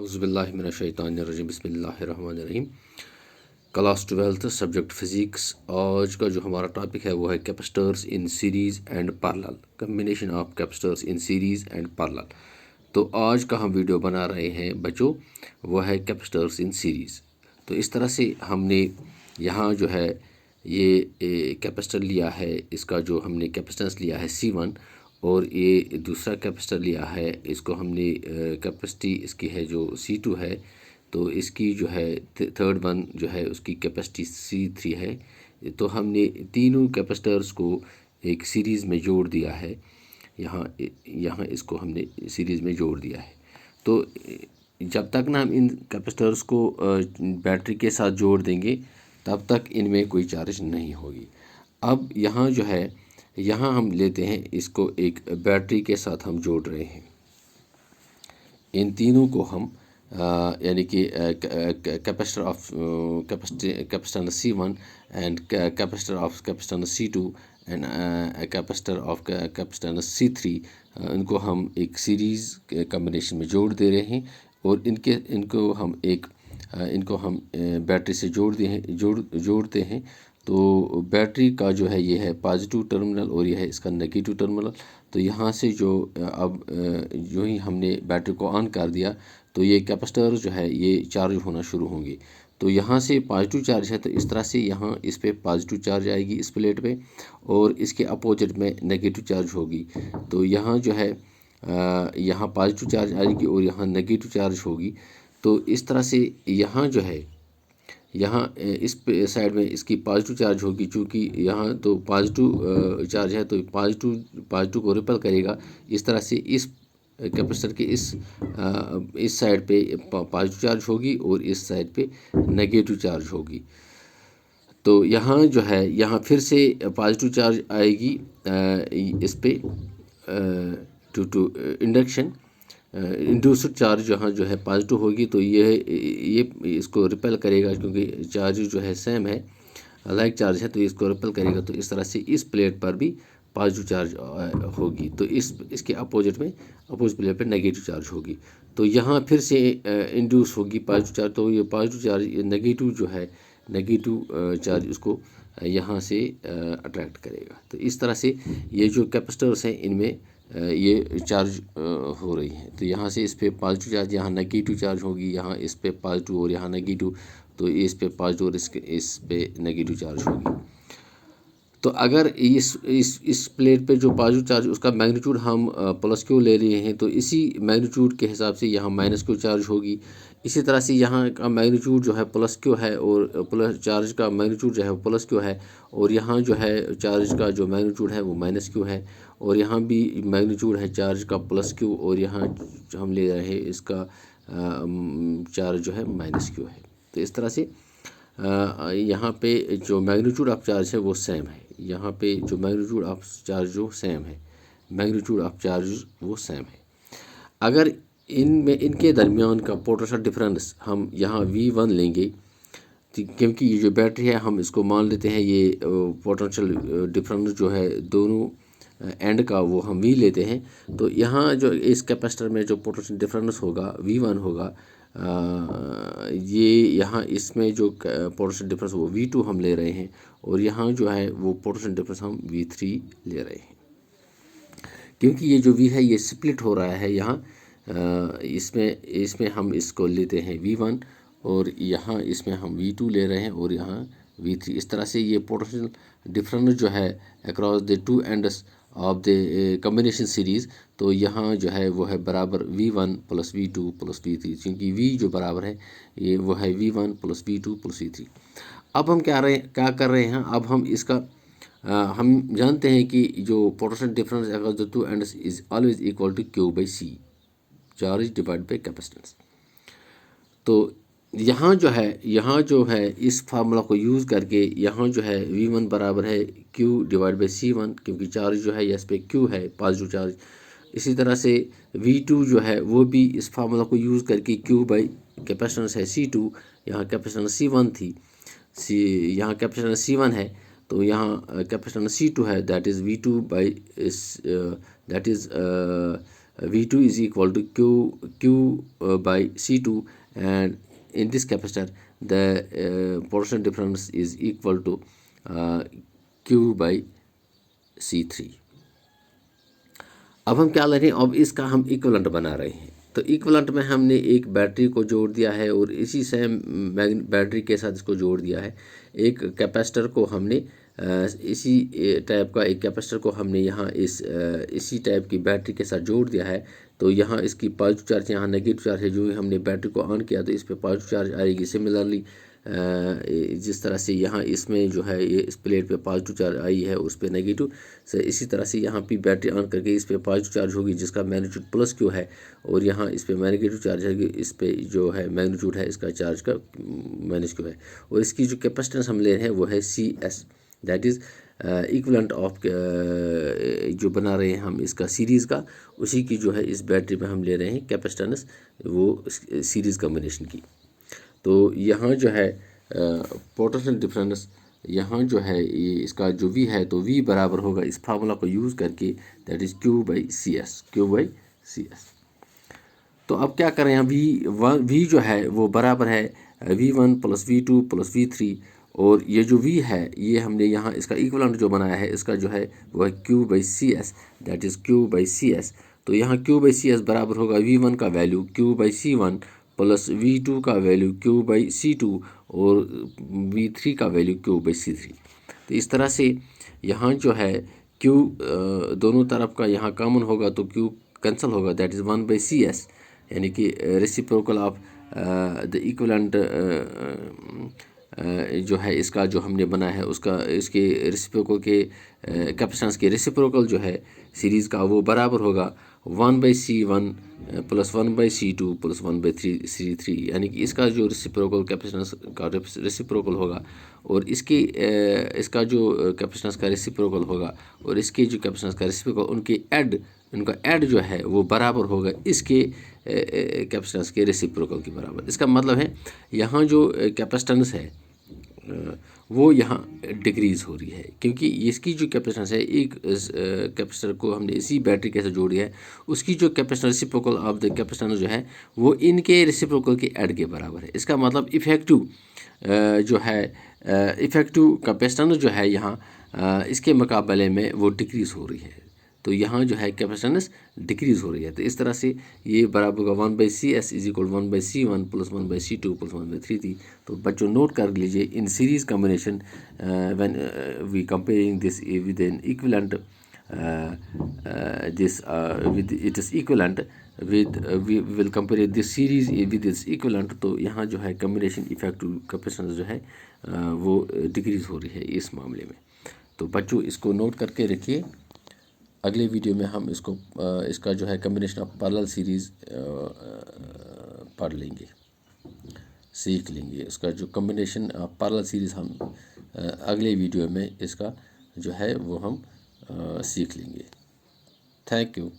औज़ुबिल्लाहिमिनश्शैतानिर्रजीम बिस्मिल्लाहिर्रहमानिर्रहीम। Class 12th subject physics. आज का जो हमारा टॉपिक है वो है capacitors in series and parallel, combination of capacitors in series and parallel. तो आज का हम वीडियो बना रहे हैं बच्चों, वो है कैपेसिटर्स इन सीरीज़। तो इस तरह से हमने यहाँ जो है ये कैपेसिटर लिया है, इसका जो हमने कैपेसिटेंस लिया है C1, और ये दूसरा कैपेसिटर लिया है, इसको हमने कैपेसिटी इसकी है जो C2 है, तो इसकी जो है थर्ड वन जो है उसकी कैपेसिटी C3 है। तो हमने तीनों कैपेसिटर्स को एक सीरीज़ में जोड़ दिया है, यहाँ इसको हमने सीरीज़ में जोड़ दिया है। तो जब तक ना हम इन कैपेसिटर्स को बैटरी के साथ जोड़ देंगे तब तक इनमें कोई चार्ज नहीं होगी। अब यहाँ जो है, यहाँ हम लेते हैं इसको एक बैटरी के साथ हम जोड़ रहे हैं। इन तीनों को हम यानी कि capacitor of capacitor C1 and capacitor of capacitor C2 and capacitor of capacitor C3, इनको हम एक सीरीज़ कम्बिनेशन में जोड़ दे रहे हैं और इनको हम बैटरी से जोड़ते हैं। तो बैटरी का जो है ये है पॉजिटिव टर्मिनल और ये है इसका नेगेटिव टर्मिनल। तो यहाँ से अब जो ही हमने बैटरी को ऑन कर दिया तो ये कैपेसिटर जो है ये चार्ज होना शुरू होंगे। तो यहाँ से पॉजिटिव चार्ज है, तो इस तरह से यहाँ इस पे पॉजिटिव चार्ज आएगी इस प्लेट पे, और इसके अपोजिट में नेगेटिव चार्ज होगी। तो यहाँ जो है यहाँ पॉजिटिव चार्ज आएगी और यहाँ नेगेटिव चार्ज होगी। तो इस तरह से यहाँ जो है, यहाँ इस साइड में इसकी पॉजिटिव चार्ज होगी, चूँकि यहाँ तो पॉजिटिव चार्ज है तो पॉजिटिव को रिपेल करेगा। इस तरह से इस कैपेसिटर के इस साइड पे पॉजिटिव चार्ज होगी और इस साइड पे नेगेटिव चार्ज होगी। तो यहाँ जो है, यहाँ फिर से पॉजिटिव चार्ज आएगी इस पे due to induction. Induced charge यहाँ जो है पॉजिटिव होगी, तो ये इसको रिपेल करेगा, क्योंकि चार्ज जो है सेम है, लाइक चार्ज है, तो इसको रिपेल करेगा। तो इस तरह से इस प्लेट पर भी पॉजिटिव चार्ज होगी, तो इसके अपोजिट प्लेट पर नेगेटिव चार्ज होगी। तो यहाँ फिर से इंड्यूस होगी पॉजिटिव चार्ज, तो ये पॉजिटिव चार्ज नेगेटिव जो है नेगेटिव चार्ज उसको यहाँ से अट्रैक्ट करेगा। तो इस तरह से ये जो कैपेसिटर्स हैं इनमें ये चार्ज हो रही है। तो यहाँ से इस पे पॉजिटिव चार्ज, यहाँ नेगेटिव चार्ज होगी, यहाँ इस पे पॉजिटिव और यहाँ नेगेटिव, तो इस पे पॉजिटिव और इस पे नेगेटिव चार्ज होगी। तो अगर इस प्लेट पे जो पॉजिटिव चार्ज उसका मैग्नीट्यूड हम प्लस क्यू ले रहे हैं, तो इसी मैग्नीट्यूड के हिसाब से यहाँ माइनस क्यू चार्ज होगी। इसी तरह से यहाँ का मैग्नीट्यूड जो है प्लस क्यू है और प्लस चार्ज का मैग्नीट्यूड जो है वो प्लस क्यू है, और यहाँ जो है चार्ज का जो मैग्नीट्यूड है वो माइनस क्यू है, और यहाँ भी मैग्नीट्यूड है चार्ज का प्लस क्यू, और यहाँ जो हम ले रहे हैं इसका चार्ज जो है माइनस क्यू है। तो इस तरह से यहाँ पे जो मैग्नीट्यूड ऑफ चार्ज है वो सेम है, यहाँ पे जो मैग्नीट्यूड ऑफ चार्ज जो सेम है, मैग्नीट्यूड ऑफ चार्ज वो सेम है। अगर इनके दरमियान का पोटेंशियल डिफरेंस हम यहाँ V1 लेंगे, क्योंकि ये जो बैटरी है हम इसको मान लेते हैं ये पोटेंशियल डिफरेंस जो है दोनों एंड का वो हम V लेते हैं। तो यहाँ जो इस कैपेसिटर में जो पोटेंशियल डिफरेंस होगा V1 होगा, ये यहाँ इसमें जो पोटेंशियल डिफरेंस वो V2 हम ले रहे हैं, और यहाँ जो है वो पोटेंशियल डिफरेंस हम V3 ले रहे हैं। क्योंकि ये जो V है ये स्प्लिट हो रहा है यहाँ, इसमें हम इसको लेते हैं V1 और यहाँ इसमें हम V2 ले रहे हैं और यहाँ V3। इस तरह से ये पोटेंशियल डिफरेंस जो है across the two ends of the combination series, तो यहाँ जो है वो है बराबर V1 plus V2 plus V3, क्योंकि V जो बराबर है ये वो है V1 plus V2 plus V3। अब हम क्या कर रहे हैं, अब हम इसका हम जानते हैं कि जो potential difference across the two ends is always equal to Q by C, charge divide by capacitance. तो यहाँ जो है इस फार्मूला को यूज़ करके यहाँ जो है V1 बराबर है Q डिवाइड बाई C1, क्योंकि चार्ज जो है इस पे Q है पॉजिटिव चार्ज। इसी तरह से V2 जो है वो भी इस फार्मूला को यूज़ करके Q बाई कैपेसिटेंस है C2, यहाँ कैपेसिटेंस C1 थी, यहाँ कैपेसिटेंस C1 है, तो यहाँ कैपेसिटेंस C2 है, that is V2 by that is V2 is equal to Q by C2, and in this capacitor the potential difference is equal to Q by C3. अब हम क्या ले रहे हैं, अब इसका हम इक्विवेलेंट बना रहे हैं। तो इक्विवेलेंट में हमने एक बैटरी को जोड़ दिया है और इसी सेम बैटरी के साथ इसको जोड़ दिया है। एक कैपेसिटर को हमने इसी टाइप का एक कैपेसिटर को हमने यहाँ इसी टाइप की बैटरी के साथ जोड़ दिया है। तो यहाँ इसकी पॉजिटिव चार्ज, यहाँ नेगेटिव चार्ज है। जो हमने बैटरी को ऑन किया तो इस पर पॉजिटिव चार्ज आएगी। सिमिलरली जिस तरह से यहाँ इसमें जो है ये इस प्लेट पे पॉजिटिव चार्ज आई है, उस पर नेगेटिव से, इसी तरह से यहाँ पे बैटरी ऑन करके इस पे पॉजिटिव चार्ज होगी जिसका मैग्नीट्यूड प्लस क्यू है, और यहाँ इस पे नेगेटिव चार्ज है, इस पे जो है मैग्नीट्यूड है इसका चार्ज का माइनस क्यू है। और इसकी जो कैपेसिटेंस हम ले रहे हैं वो है CS, that is equivalent of जो बना रहे हैं हम इसका सीरीज़ का, उसी की जो है इस बैटरी में हम ले रहे हैं कैपेसिटेंस, वो सीरीज़ कम्बिनेशन की। तो यहाँ जो है पोटेंशियल डिफरेंस, यहाँ जो है ये इसका जो V है, तो V बराबर होगा इस फार्मूला को यूज़ करके, that is Q by CS। तो अब क्या करें, यहाँ V जो है वो बराबर है V1 plus V2 plus V3, और ये जो V है ये हमने यहाँ इसका इक्विवेलेंट जो बनाया है इसका जो है वो है Q by CS, that is Q by CS। तो यहाँ Q बाई CS बराबर होगा V1 का value Q by C1 plus V2 का वैल्यू Q बाई C2 और V3 का वैल्यू Q बाई C3। तो इस तरह से यहाँ जो है Q दोनों तरफ का यहाँ कॉमन होगा तो Q कैंसिल होगा, दैट इज़ 1 बाई CS, यानी कि रेसिप्रोकल ऑफ द इक्विवेलेंट जो है इसका जो हमने बनाया है उसका, इसके रेसिप्रोकल के कैपेसिटेंस के रेसिप्रोकल जो है सीरीज़ का वो बराबर होगा 1 by C1 plus 1 by C2 plus 1 by C3, यानी कि इसका जो रेसिप्रोकल कैपेसिटेंस का रेसिप्रोकल होगा और इसका जो कैपेसिटेंस का रेसिप्रोकल होगा और इसके जो कैपेसिटेंस का रेसिप्रोकल, उनका ऐड जो है वो बराबर होगा इसके कैपेसिटेंस के रेसिप्रोकल के बराबर। इसका मतलब है यहाँ जो कैपेसिटेंस है वो यहाँ डिक्रीज़ हो रही है, क्योंकि इसकी जो कैपेसिटेंस है, एक कैपेसिटर को हमने इसी बैटरी के साथ जोड़ी है, उसकी जो capacitance reciprocal of the capacitance जो है वो इनके रेसिप्रोकल के ऐड के बराबर है। इसका मतलब इफेक्टिव जो है इफेक्टिव कैपेसिटेंस जो है यहाँ इसके मुकाबले में वो डिक्रीज़ हो रही है। तो यहाँ जो है कैपेसिटेंस डिक्रीज़ हो रही है। तो इस तरह से ये बराबर होगा 1 by CS is equal 1 by C1 plus 1 by C2 plus 1 by 3। तो बच्चों नोट कर लीजिए, in series combination when we comparing this with an equivalent this with it is equivalent with we will compare this series with its equivalent। तो यहाँ जो है combination effective capacitance जो है वो डिक्रीज़ हो रही है इस मामले में। तो बच्चों इसको नोट करके रखिए। अगले वीडियो में हम इसका जो है कम्बिनेशन ऑफ पैरेलल सीरीज़ पढ़ लेंगे, सीख लेंगे। इसका जो कम्बिनेशन ऑफ पैरेलल सीरीज़ हम अगले वीडियो में इसका जो है वो हम सीख लेंगे। Thank you.